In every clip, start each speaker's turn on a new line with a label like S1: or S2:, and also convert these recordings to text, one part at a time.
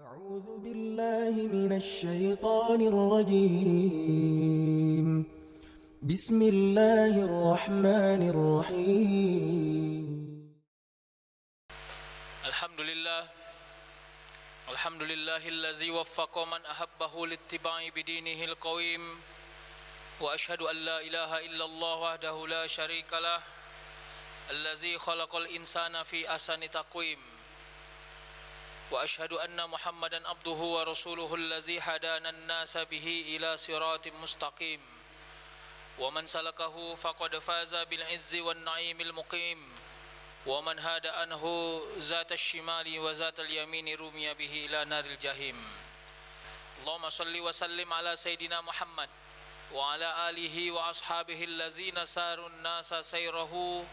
S1: أعوذ بالله من الشيطان الرجيم بسم الله الرحمن الرحيم
S2: الحمد لله الذي وفق من أحبه لاتباع بدينه القويم وأشهد أن لا إله إلا الله وحده لا شريك له الذي خلق الإنسان في أحسن تقويم وأشهد أن محمدا عبده ورسوله الذي هدانا الناس به إلى صراط مستقيم ومن سلكه فقد فاز بالعز والنعيم المقيم ومن هاد عنه ذات الشمال وذات اليمين رمي به إلى نار الجحيم اللهم صل وسلم على سيدنا محمد وعلى آله وأصحابه الذين ساروا الناس سيره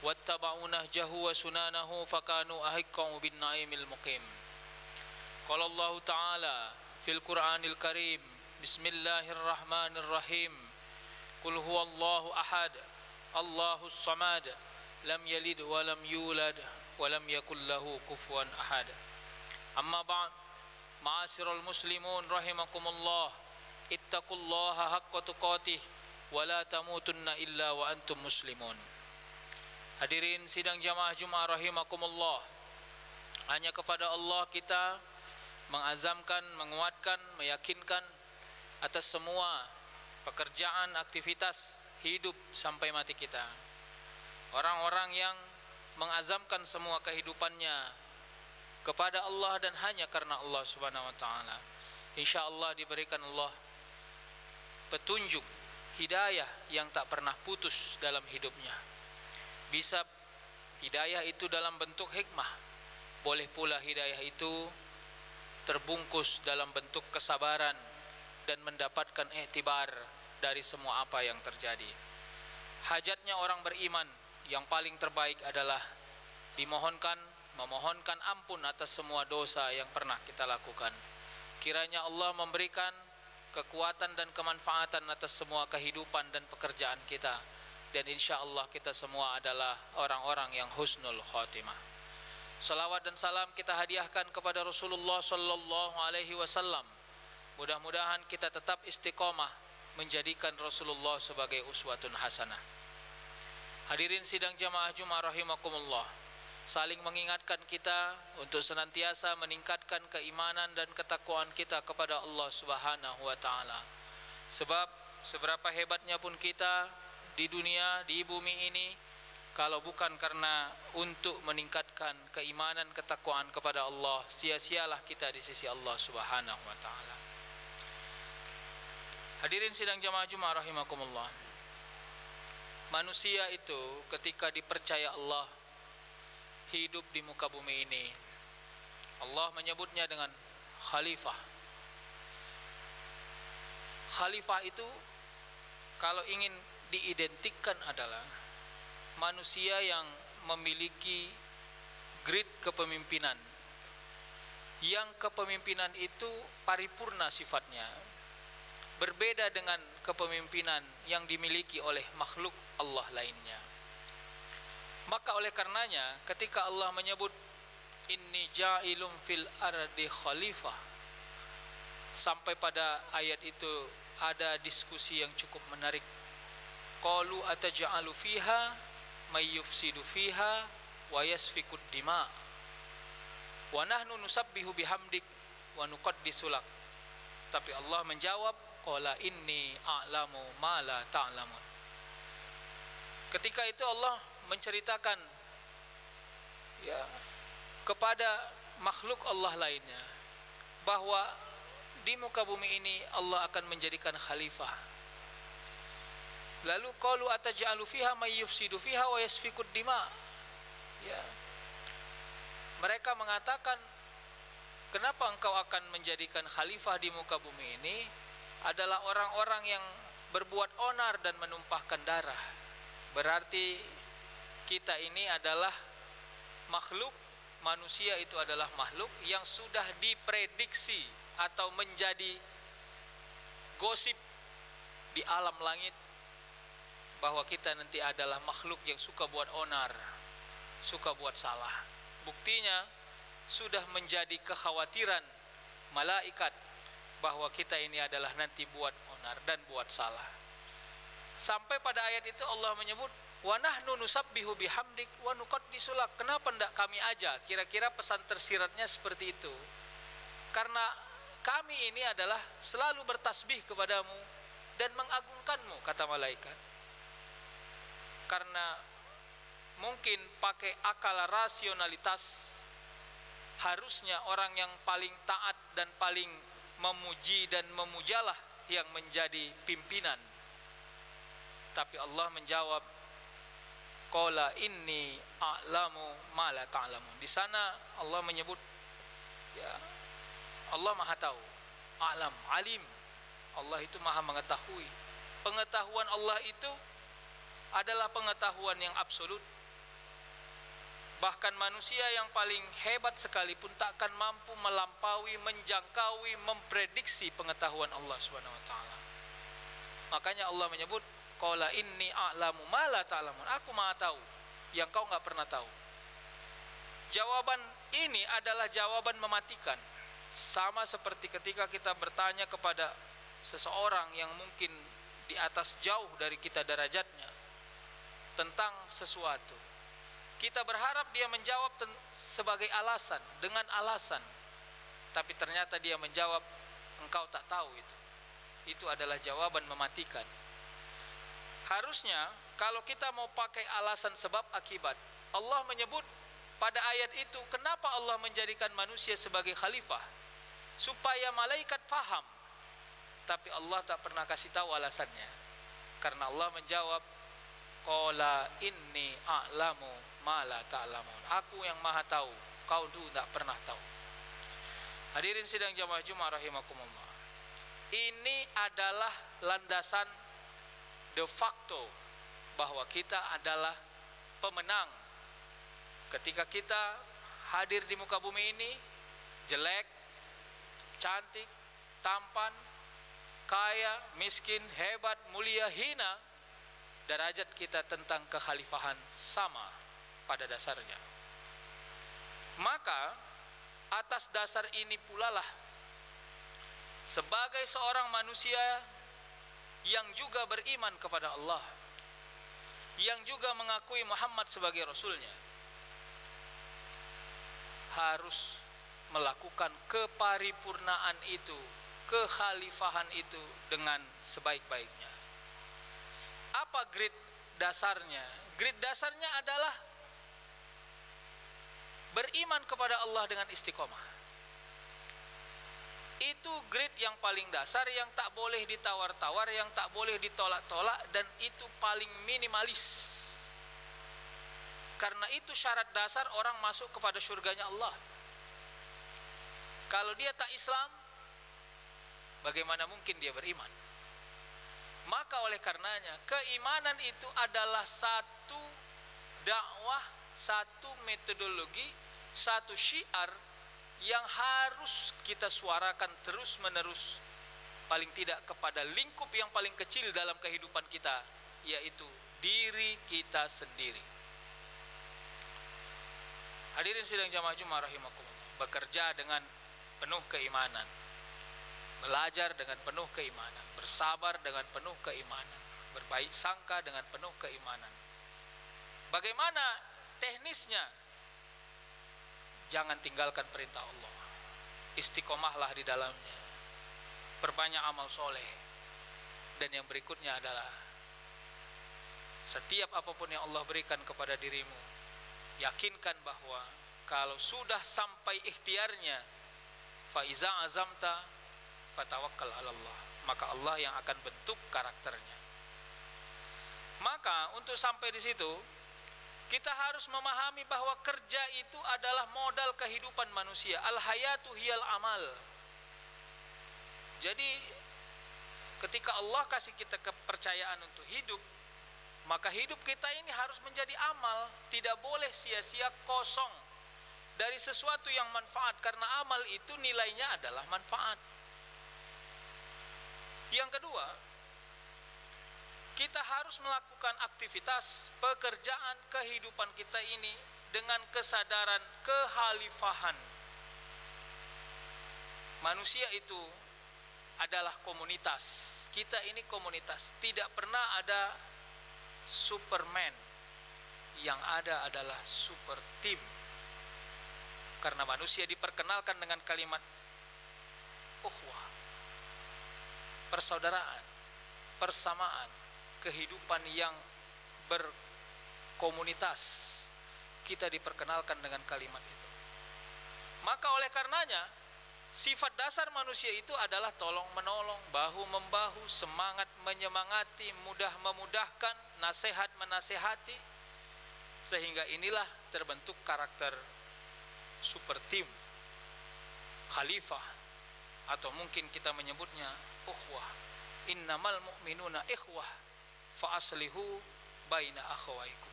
S2: واتبعوا نهجه وسنانه فكانوا أحقا بالنعيم المقيم قال الله تعالى في القرآن الكريم بسم الله الرحمن الرحيم قل هو الله أحد الله الصمد لم يلد ولم يولد ولم يكن له كفوا أحد أما بعد معاشر المسلمون رحمكم الله اتقوا الله حق تقاته ولا تموتن إلا وأنتم مسلمون. Hadirin sidang jamaah Jumat rahimakumullah, hanya kepada Allah kita mengazamkan, menguatkan, meyakinkan atas semua pekerjaan, aktivitas hidup sampai mati kita. Orang-orang yang mengazamkan semua kehidupannya kepada Allah dan hanya karena Allah Subhanahu wa taala, insyaallah diberikan Allah petunjuk, hidayah yang tak pernah putus dalam hidupnya. Bisa hidayah itu dalam bentuk hikmah, boleh pula hidayah itu terbungkus dalam bentuk kesabaran dan mendapatkan iktibar dari semua apa yang terjadi. Hajatnya orang beriman yang paling terbaik adalah memohonkan ampun atas semua dosa yang pernah kita lakukan. Kiranya Allah memberikan kekuatan dan kemanfaatan atas semua kehidupan dan pekerjaan kita, dan insya Allah kita semua adalah orang-orang yang husnul khotimah. Salawat dan salam kita hadiahkan kepada Rasulullah sallallahu alaihi wasallam. Mudah-mudahan kita tetap istiqomah menjadikan Rasulullah sebagai uswatun hasanah. Hadirin sidang jamaah Jumat rahimakumullah, saling mengingatkan kita untuk senantiasa meningkatkan keimanan dan ketakwaan kita kepada Allah Subhanahu wa taala. Sebab seberapa hebatnya pun kita di dunia, di bumi ini, kalau bukan karena untuk meningkatkan keimanan, ketakwaan kepada Allah, sia-sialah kita di sisi Allah Subhanahu wa taala. Hadirin sidang jamaah Jumat rahimakumullah, manusia itu ketika dipercaya Allah hidup di muka bumi ini, Allah menyebutnya dengan khalifah. Khalifah itu kalau ingin diidentikan adalah manusia yang memiliki grade kepemimpinan, yang kepemimpinan itu paripurna sifatnya, berbeda dengan kepemimpinan yang dimiliki oleh makhluk Allah lainnya. Maka oleh karenanya ketika Allah menyebut inni ja'ilum fil ardi khalifah, sampai pada ayat itu ada diskusi yang cukup menarik. Qalu ataj'alu fiha may yufsidu fiha wa yasfikud dima wa nahnu nusabbihu bihamdik wa nuqaddisu lak. Tapi Allah menjawab, qala inni a'lamu ma la ta'lamun. Ketika itu Allah menceritakan kepada makhluk Allah lainnya bahwa di muka bumi ini Allah akan menjadikan khalifah. Lalu qalu ataj'alu fiha may yufsidu fiha wa yasfikud dima. Mereka mengatakan, kenapa engkau akan menjadikan khalifah di muka bumi ini adalah orang-orang yang berbuat onar dan menumpahkan darah. Berarti kita ini adalah makhluk, manusia itu adalah makhluk yang sudah diprediksi atau menjadi gosip di alam langit bahwa kita nanti adalah makhluk yang suka buat onar, suka buat salah. Buktinya sudah menjadi kekhawatiran malaikat bahwa kita ini adalah nanti buat onar dan buat salah. Sampai pada ayat itu Allah menyebut wa nahnu nusabbihu bihamdik wa nuqaddisu lak. Kenapa tidak kami aja? Kira-kira pesan tersiratnya seperti itu. Karena kami ini adalah selalu bertasbih kepadamu dan mengagungkanmu, kata malaikat. Karena mungkin pakai akal rasionalitas, harusnya orang yang paling taat dan paling memuji dan memujalah yang menjadi pimpinan. Tapi Allah menjawab, qala inni a'lamu ma la ta'lamun. Di sana Allah menyebut, ya, Allah Maha tahu, a'lam, alim. Allah itu Maha mengetahui. Pengetahuan Allah itu adalah pengetahuan yang absolut. Bahkan manusia yang paling hebat sekalipun takkan mampu melampaui, menjangkaui, memprediksi pengetahuan Allah Subhanahu wa taala. Makanya Allah menyebut, qala inni a'lamu ma la ta'lamun. Aku Maha tahu yang kau enggak pernah tahu. Jawaban ini adalah jawaban mematikan. Sama seperti ketika kita bertanya kepada seseorang yang mungkin di atas jauh dari kita derajatnya tentang sesuatu. Kita berharap dia menjawab sebagai alasan, dengan alasan. Tapi ternyata dia menjawab, engkau tak tahu itu. Itu adalah jawaban mematikan. Harusnya kalau kita mau pakai alasan sebab akibat, Allah menyebut pada ayat itu, kenapa Allah menjadikan manusia sebagai khalifah? Supaya malaikat faham. Tapi Allah tak pernah kasih tahu alasannya. Karena Allah menjawab, qala inni a'lamu ma la ta'lamun. Aku yang Maha tahu, kau dulu tak pernah tahu. Hadirin sidang jamaah Jumat rahimakumullah. Ini adalah landasan de facto bahwa kita adalah pemenang. Ketika kita hadir di muka bumi ini, jelek, cantik, tampan, kaya, miskin, hebat, mulia, hina, derajat kita tentang kekhalifahan sama pada dasarnya. Maka atas dasar ini pula lah, sebagai seorang manusia yang juga beriman kepada Allah, yang juga mengakui Muhammad sebagai Rasulnya, harus melakukan keparipurnaan itu, kekhalifahan itu dengan sebaik-baiknya. Apa grid dasarnya? Grid dasarnya adalah beriman kepada Allah dengan istiqomah. Itu grid yang paling dasar, yang tak boleh ditawar-tawar, yang tak boleh ditolak-tolak, dan itu paling minimalis. Karena itu syarat dasar orang masuk kepada surganya Allah. Kalau dia tak Islam, bagaimana mungkin dia beriman? Maka oleh karenanya, keimanan itu adalah satu dakwah, satu metodologi, satu syiar yang harus kita suarakan terus-menerus, paling tidak kepada lingkup yang paling kecil dalam kehidupan kita, yaitu diri kita sendiri. Hadirin sidang jamaah Jumat rahimakumullah, bekerja dengan penuh keimanan, belajar dengan penuh keimanan, bersabar dengan penuh keimanan, berbaik sangka dengan penuh keimanan. Bagaimana teknisnya? Jangan tinggalkan perintah Allah, istiqomahlah di dalamnya, perbanyak amal soleh. Dan yang berikutnya adalah, setiap apapun yang Allah berikan kepada dirimu, yakinkan bahwa kalau sudah sampai ikhtiarnya, fa iza azamta fatawakkal 'ala Allah, maka Allah yang akan bentuk karakternya. Maka untuk sampai di situ, kita harus memahami bahwa kerja itu adalah modal kehidupan manusia. Al-hayatu hiyal amal. Jadi ketika Allah kasih kita kepercayaan untuk hidup, maka hidup kita ini harus menjadi amal. Tidak boleh sia-sia, kosong dari sesuatu yang manfaat, karena amal itu nilainya adalah manfaat. Yang kedua, kita harus melakukan aktivitas pekerjaan kehidupan kita ini dengan kesadaran kekhalifahan. Manusia itu adalah komunitas. Kita ini komunitas. Tidak pernah ada Superman. Yang ada adalah super team. Karena manusia diperkenalkan dengan kalimat ukhuwah, persaudaraan, persamaan, kehidupan yang berkomunitas. Kita diperkenalkan dengan kalimat itu. Maka oleh karenanya, sifat dasar manusia itu adalah tolong menolong, bahu membahu, semangat menyemangati, mudah memudahkan, nasihat menasehati. Sehingga inilah terbentuk karakter super team, khalifah, atau mungkin kita menyebutnya ukhuwah. Innamal mu'minuna ikhwah fa aslihu baina akhawaikum.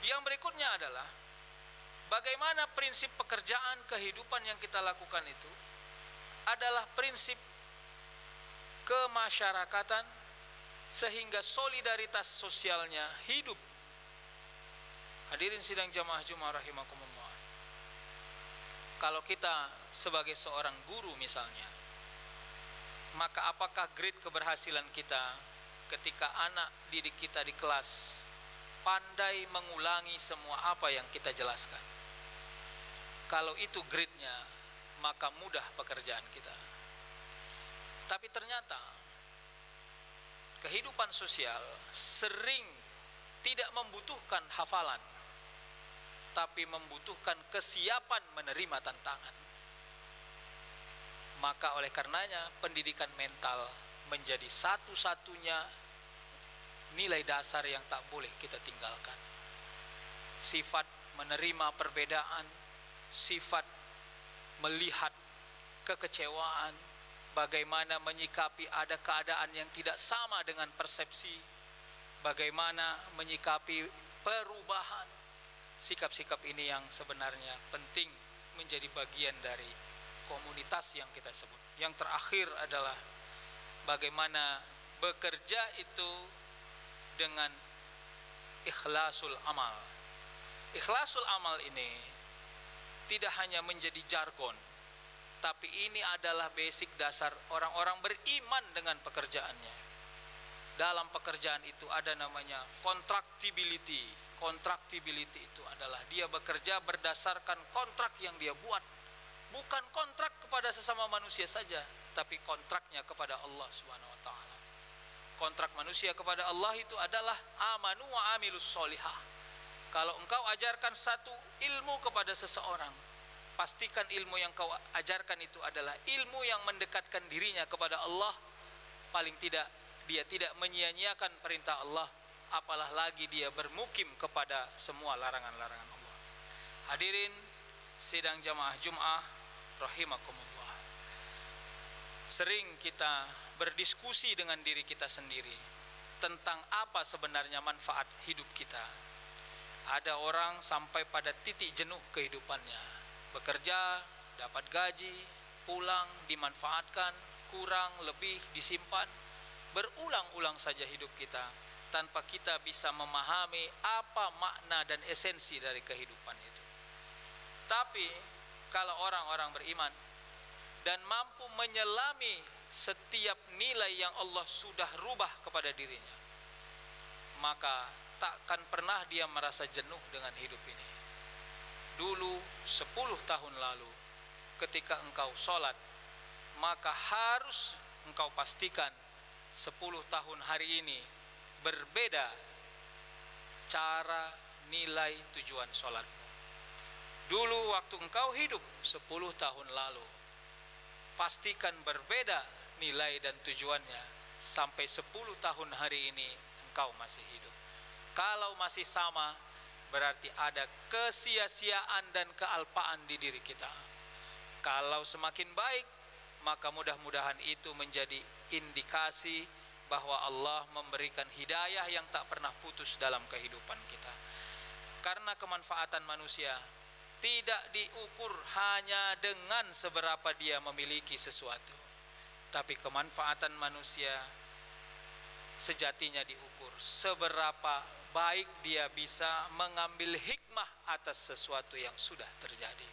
S2: Yang berikutnya adalah bagaimana prinsip pekerjaan kehidupan yang kita lakukan itu adalah prinsip kemasyarakatan, sehingga solidaritas sosialnya hidup. Hadirin sidang jamaah Jumat rahimakumullah. Kalau kita sebagai seorang guru misalnya, maka apakah grade keberhasilan kita ketika anak didik kita di kelas pandai mengulangi semua apa yang kita jelaskan? Kalau itu grade-nya, maka mudah pekerjaan kita. Tapi ternyata kehidupan sosial sering tidak membutuhkan hafalan, tapi membutuhkan kesiapan menerima tantangan. Maka oleh karenanya pendidikan mental menjadi satu-satunya nilai dasar yang tak boleh kita tinggalkan. Sifat menerima perbedaan, sifat melihat kekecewaan, bagaimana menyikapi ada keadaan yang tidak sama dengan persepsi, bagaimana menyikapi perubahan. Sikap-sikap ini yang sebenarnya penting menjadi bagian dari komunitas yang kita sebut. Yang terakhir adalah bagaimana bekerja itu dengan ikhlasul amal. Ikhlasul amal ini tidak hanya menjadi jargon, tapi ini adalah basic dasar orang-orang beriman dengan pekerjaannya. Dalam pekerjaan itu ada namanya contractibility. Contractibility itu adalah dia bekerja berdasarkan kontrak yang dia buat. Bukan kontrak kepada sesama manusia saja, tapi kontraknya kepada Allah SWT. Kontrak manusia kepada Allah itu adalah amanu wa amilus solihah. Kalau engkau ajarkan satu ilmu kepada seseorang, pastikan ilmu yang kau ajarkan itu adalah ilmu yang mendekatkan dirinya kepada Allah. Paling tidak dia tidak menyia-nyiakan perintah Allah, apalah lagi dia bermukim kepada semua larangan-larangan Allah. Hadirin sidang jamaah Jum'ah rahimakumullah. Sering kita berdiskusi dengan diri kita sendiri tentang apa sebenarnya manfaat hidup kita. Ada orang sampai pada titik jenuh kehidupannya. Bekerja, dapat gaji, pulang, dimanfaatkan, kurang, lebih, disimpan. Berulang-ulang saja hidup kita tanpa kita bisa memahami apa makna dan esensi dari kehidupan itu. Tapi kalau orang-orang beriman dan mampu menyelami setiap nilai yang Allah sudah rubah kepada dirinya, maka takkan pernah dia merasa jenuh dengan hidup ini. Dulu 10 tahun lalu ketika engkau sholat, maka harus engkau pastikan 10 tahun hari ini berbeda cara, nilai, tujuan sholatmu. Dulu waktu engkau hidup 10 tahun lalu, pastikan berbeda nilai dan tujuannya sampai 10 tahun hari ini engkau masih hidup. Kalau masih sama, berarti ada kesia-siaan dan kealpaan di diri kita. Kalau semakin baik, maka mudah-mudahan itu menjadi indikasi bahwa Allah memberikan hidayah yang tak pernah putus dalam kehidupan kita. Karena kemanfaatan manusia tidak diukur hanya dengan seberapa dia memiliki sesuatu, tapi kemanfaatan manusia sejatinya diukur seberapa baik dia bisa mengambil hikmah atas sesuatu yang sudah terjadi.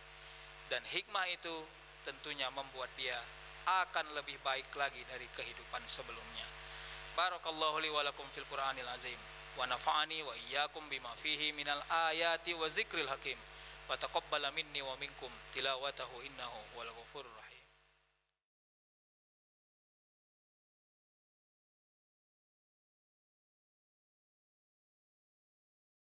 S2: Dan hikmah itu tentunya membuat dia akan lebih baik lagi dari kehidupan sebelumnya. Barakallahu li wa lakum fil Qur'anil azim wa nafa'ani wa iyyakum bima fihi minal ayati wa zikril hakim. Wa taqabbala minni wa minkum tilawatahu innahu wal ghafurur rahim.